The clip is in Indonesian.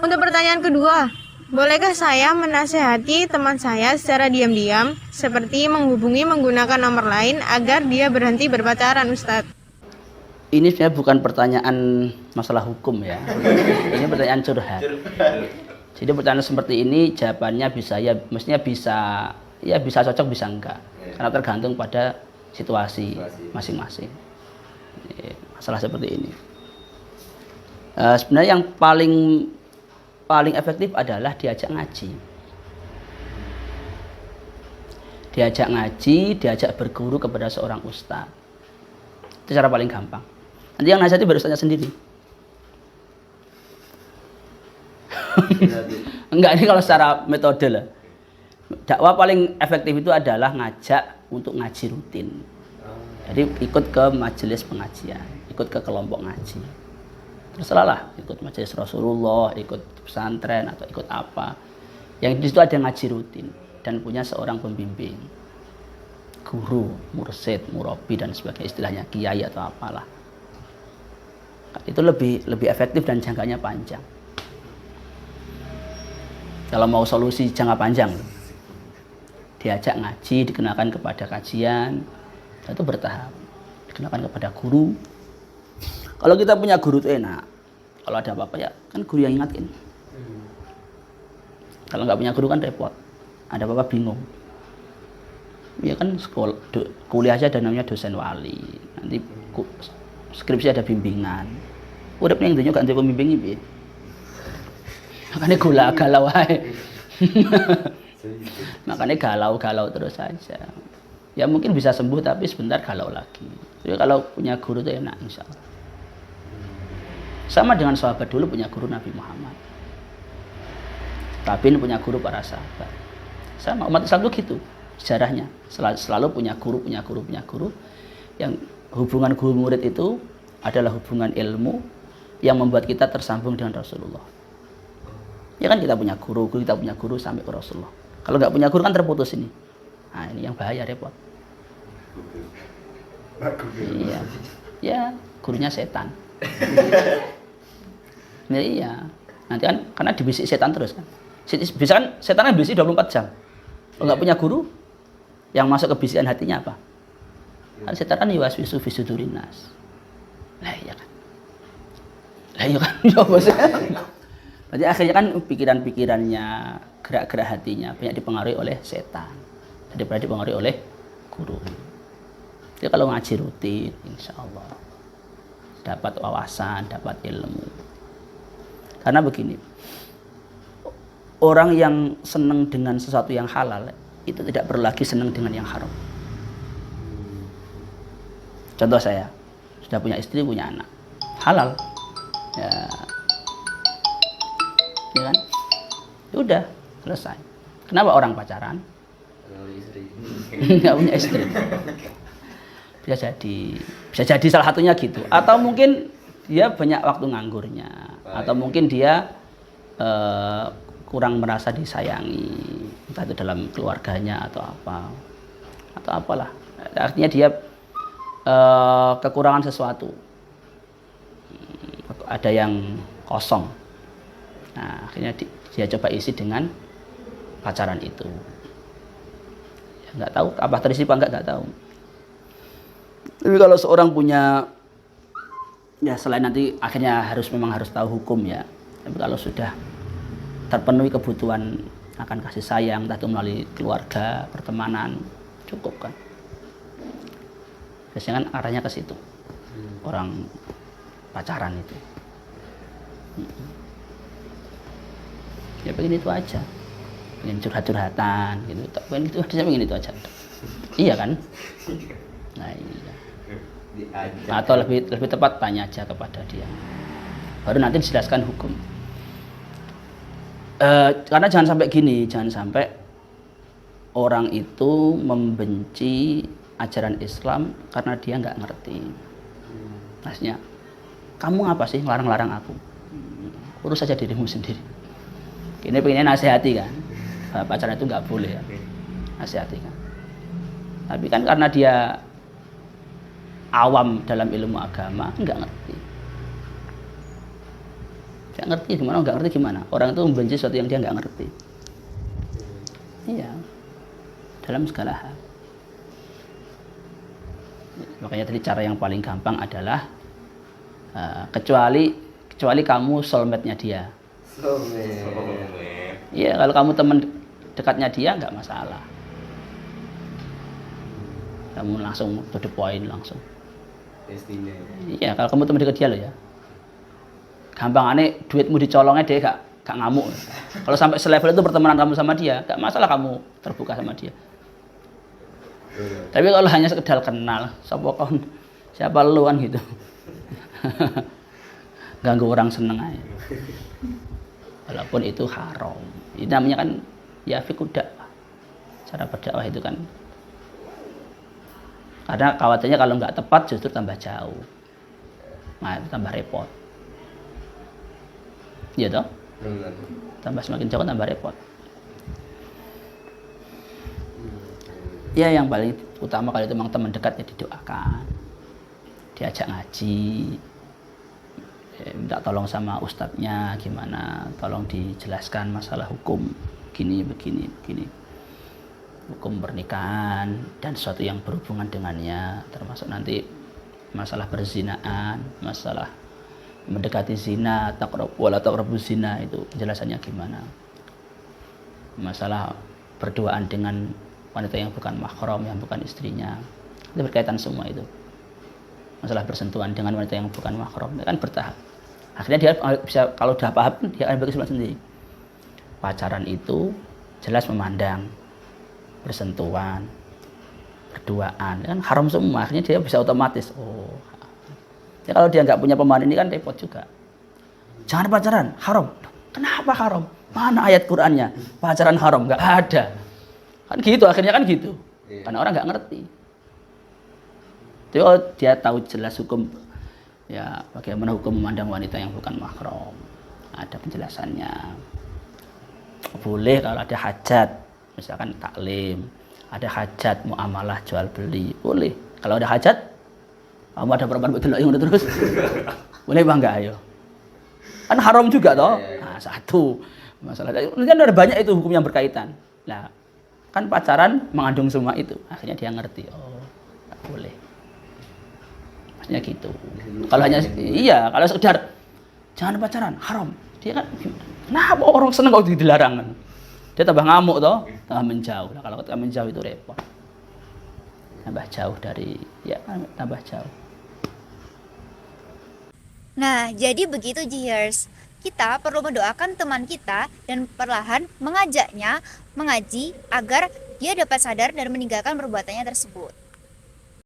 Untuk pertanyaan kedua, bolehkah saya menasehati teman saya secara diam-diam, seperti menghubungi menggunakan nomor lain agar dia berhenti berpacaran, Ustadz? Ini sebenarnya bukan pertanyaan masalah hukum ya. Ini pertanyaan curhat. Jadi pertanyaan seperti ini jawabannya bisa ya, mestinya bisa cocok bisa enggak. Karena tergantung pada situasi masing-masing. Masalah seperti ini. Sebenarnya yang paling efektif adalah diajak ngaji. Diajak ngaji, diajak berguru kepada seorang ustadz. Itu cara paling gampang. Nanti yang nasihati baru ustadznya sendiri. Enggak, ini kalau secara metode lah. Dakwah paling efektif itu adalah ngajak untuk ngaji rutin. Jadi ikut ke majelis pengajian, ikut ke kelompok ngaji. Terserah lah, ikut majelis Rasulullah, ikut pesantren atau ikut apa. Yang di situ ada ngaji rutin dan punya seorang pembimbing, guru, mursyid, murabi dan sebagainya, istilahnya kiai atau apalah. Itu lebih efektif dan jangkanya panjang. Kalau mau solusi jangka panjang, diajak ngaji, dikenakan kepada kajian, itu bertahap. Dikenakan kepada guru. Kalau kita punya guru itu enak. Kalau ada apa-apa ya kan guru yang ingatin. Kalau nggak punya guru kan repot. Ada apa-apa bingung. Ya kan sekolah, kuliah aja ada namanya dosen wali. Nanti skripsi ada bimbingan. Udah pengen dunia gak ada pembimbing ini. Makanya galau aja. Makanya galau terus saja. Ya mungkin bisa sembuh tapi sebentar galau lagi. Jadi kalau punya guru itu enak insya Allah. Sama dengan sahabat dulu punya guru Nabi Muhammad. Tabiin punya guru para sahabat. Sama umat Islam itu gitu sejarahnya. Selalu punya guru. Yang hubungan guru murid itu adalah hubungan ilmu yang membuat kita tersambung dengan Rasulullah. Ya kan kita punya guru sampai ke Rasulullah. Kalau nggak punya guru kan terputus ini. Nah ini yang bahaya, repot. Iya, ya gurunya setan. Ya, iya, nanti kan karena dibisik setan terus kan. Bisa kan setan bisik 24 jam. Kalau nggak punya guru, yang masuk ke bisikan hatinya apa? Kan setan kan yuwaswisu fi sudurin nas. Lah iya kan. Ya bos. Berarti akhirnya kan pikiran-pikirannya, gerak-gerak hatinya banyak dipengaruhi oleh setan daripada dipengaruhi oleh guru. Jadi kalau ngaji rutin, insya Allah dapat wawasan, dapat ilmu. Karena begini, orang yang senang dengan sesuatu yang halal itu tidak perlu lagi senang dengan yang haram. Contoh saya sudah punya istri, punya anak, halal, ya kan? Ya udah selesai. Kenapa orang pacaran? Nggak punya istri. Bisa jadi salah satunya gitu. Atau mungkin dia banyak waktu nganggurnya. Atau mungkin dia kurang merasa disayangi, entah itu dalam keluarganya atau apalah. Artinya dia kekurangan sesuatu. Ada yang kosong. Nah, akhirnya dia coba isi dengan pacaran itu. Ya, nggak tahu apa terisi apa nggak tahu. Tapi kalau seorang punya, ya selain nanti akhirnya memang harus tahu hukum ya. Tapi kalau sudah terpenuhi kebutuhan akan kasih sayang, entah itu melalui keluarga, pertemanan, cukup kan. Biasanya kan arahnya ke situ. Orang pacaran itu. Ya pengen itu aja, pengen curhat-curhatan gitu, pengen itu aja, pengen itu aja. Iya kan? Nah iya. Atau lebih tepat tanya aja kepada dia, baru nanti dijelaskan hukum. Karena jangan sampai gini, jangan sampai orang itu membenci ajaran Islam karena dia nggak ngerti. Maksudnya, kamu apa sih ngelarang-larang aku? Urus saja dirimu sendiri. Ini pengennya nasihati kan, pacaran itu nggak boleh ya, nasihati kan. Tapi kan karena dia awam dalam ilmu agama, nggak ngerti. Nggak ngerti gimana, nggak ngerti gimana. Orang itu membenci sesuatu yang dia nggak ngerti. Iya, dalam segala hal. Makanya tadi cara yang paling gampang adalah kecuali kamu soulmate-nya dia. Iya, kalau kamu teman dekatnya dia nggak masalah. Kamu langsung to the point langsung. Iya, kalau kamu teman dekat dia loh ya. Gampang aneh duitmu dicolongnya dia gak ngamuk. Kalau sampai selevel itu pertemanan kamu sama dia, gak masalah kamu terbuka sama dia. Tapi kalau hanya sekedar kenal, siapa lu kan gitu. Ganggu orang seneng aja. Walaupun itu haram. Ini namanya kan ya fiqh dakwah. Cara berdakwah itu kan. Karena khawatirnya kalau nggak tepat justru tambah jauh. Nah, itu tambah repot. Iya toh? Tambah semakin jauh tambah repot. Ya yang paling utama kalau itu memang teman dekat ya didoakan. Diajak ngaji. Minta tolong sama ustadznya gimana, tolong dijelaskan masalah hukum begini. Hukum pernikahan dan sesuatu yang berhubungan dengannya, termasuk nanti masalah perzinaan, masalah mendekati zina, wala taqrabuz zina, itu penjelasannya gimana. Masalah berduaan dengan wanita yang bukan mahram, yang bukan istrinya, itu berkaitan semua itu. Masalah bersentuhan dengan wanita yang bukan mahram, itu kan bertahap. Akhirnya dia bisa, kalau udah paham, dia akan berkesimpulan sendiri. Pacaran itu jelas memandang, bersentuhan, berduaan, kan haram semua. Akhirnya dia bisa otomatis, oh. Ya kalau dia nggak punya pemahaman ini kan repot juga. Jangan pacaran, haram. Kenapa haram? Mana ayat Qur'annya? Pacaran haram, nggak ada. Kan gitu, akhirnya kan gitu. Karena orang nggak ngerti. Tapi kalau dia tahu jelas hukum, ya bagaimana hukum memandang wanita yang bukan mahram, ada penjelasannya. Boleh kalau ada hajat, misalkan taklim, ada hajat muamalah jual beli, boleh. Kalau ada hajat, kamu ada perempuan betul yang udah terus, boleh bangga ayo. Kan haram juga toh. Nah, satu masalah. Kan ada banyak itu hukum yang berkaitan. Nah, kan pacaran mengandung semua itu. Akhirnya dia ngerti, oh tak boleh. Maksudnya gitu. Kalau hanya iya, kalau sekedar jangan pacaran, haram. Dia kan kenapa orang seneng kalau dilarang kan? Dia tambah ngamuk toh, tambah menjauh. Nah, kalau tambah menjauh itu repot. Tambah jauh dari, ya tambah jauh. Nah, jadi begitu Jihers. Kita perlu mendoakan teman kita dan perlahan mengajaknya mengaji agar dia dapat sadar dan meninggalkan perbuatannya tersebut.